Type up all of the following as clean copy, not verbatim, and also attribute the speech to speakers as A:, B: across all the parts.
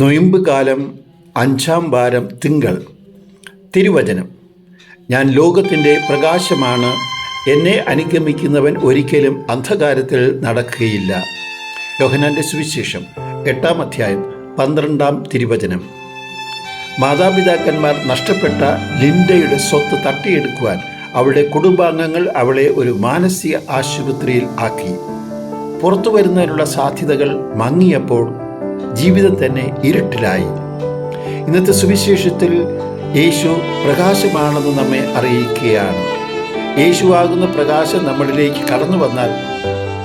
A: നൊയിമ്പ് കാലം 5-ാം വാരം തിങ്കൾ. തിരുവചനം: ഞാൻ ലോകത്തിൻ്റെ പ്രകാശമാണ്, എന്നെ അനുഗമിക്കുന്നവൻ ഒരിക്കലും അന്ധകാരത്തിൽ നടക്കുകയില്ല. യോഹന്നാൻ്റെ സുവിശേഷം 8-ാം അധ്യായം 12-ാം തിരുവചനം. മാതാപിതാക്കന്മാർ നഷ്ടപ്പെട്ട ലിൻഡയുടെ സ്വത്ത് തട്ടിയെടുക്കുവാൻ അവളുടെ കുടുംബാംഗങ്ങൾ അവളെ ഒരു മാനസിക ആശുപത്രിയിൽ ആക്കി. പുറത്തു വരുന്നതിനുള്ള സാധ്യതകൾ മങ്ങിയപ്പോൾ ജീവിതം തന്നെ ഇരുട്ടിലായി. ഇന്നത്തെ സുവിശേഷത്തിൽ യേശു പ്രകാശമാണെന്ന് നമ്മെ അറിയിക്കുകയാണ്. യേശുവാകുന്ന പ്രകാശം നമ്മളിലേക്ക് കടന്നു വന്നാൽ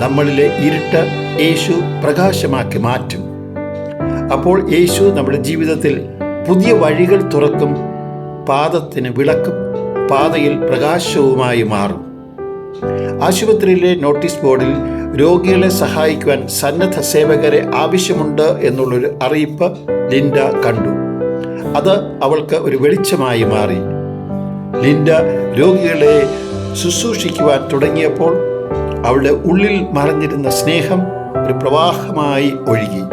A: നമ്മളിലെ ഇരുട്ട് യേശു പ്രകാശമാക്കി മാറ്റും. അപ്പോൾ യേശു നമ്മുടെ ജീവിതത്തിൽ പുതിയ വഴികൾ തുറക്കും, പാദത്തിന് വിളക്കും, പാതയിൽ പ്രകാശവുമായി മാറും. ആശുപത്രിയിലെ നോട്ടീസ് ബോർഡിൽ രോഗികളെ സഹായിക്കുവാൻ സന്നദ്ധ സേവകരെ ആവശ്യമുണ്ട് എന്നുള്ളൊരു അറിയിപ്പ് ലിൻഡ കണ്ടു. അത് അവൾക്ക് ഒരു വെളിച്ചമായി മാറി. ലിൻഡ രോഗികളെ ശുശ്രൂഷിക്കുവാൻ തുടങ്ങിയപ്പോൾ അവളുടെ ഉള്ളിൽ മറഞ്ഞിരുന്ന സ്നേഹം ഒരു പ്രവാഹമായി ഒഴുകി.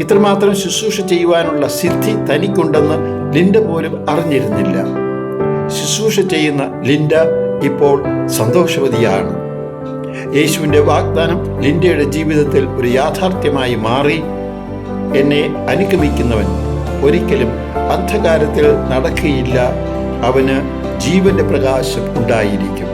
A: ഇത്രമാത്രം ശുശ്രൂഷ ചെയ്യുവാനുള്ള സിദ്ധി തനിക്കുണ്ടെന്ന് ലിൻഡ പോലും അറിഞ്ഞിരുന്നില്ല. ശുശ്രൂഷ ചെയ്യുന്ന ലിൻഡ ഇപ്പോൾ സന്തോഷവതിയാണ്. യേശുവിൻ്റെ വാഗ്ദാനം ലിൻഡയുടെ ജീവിതത്തിൽ ഒരു യാഥാർത്ഥ്യമായി മാറി. എന്നെ അനുഗമിക്കുന്നവൻ ഒരിക്കലും അന്ധകാരത്തിൽ നടക്കുകയില്ല, അവന് ജീവന്റെ പ്രകാശം ഉണ്ടായിരിക്കും.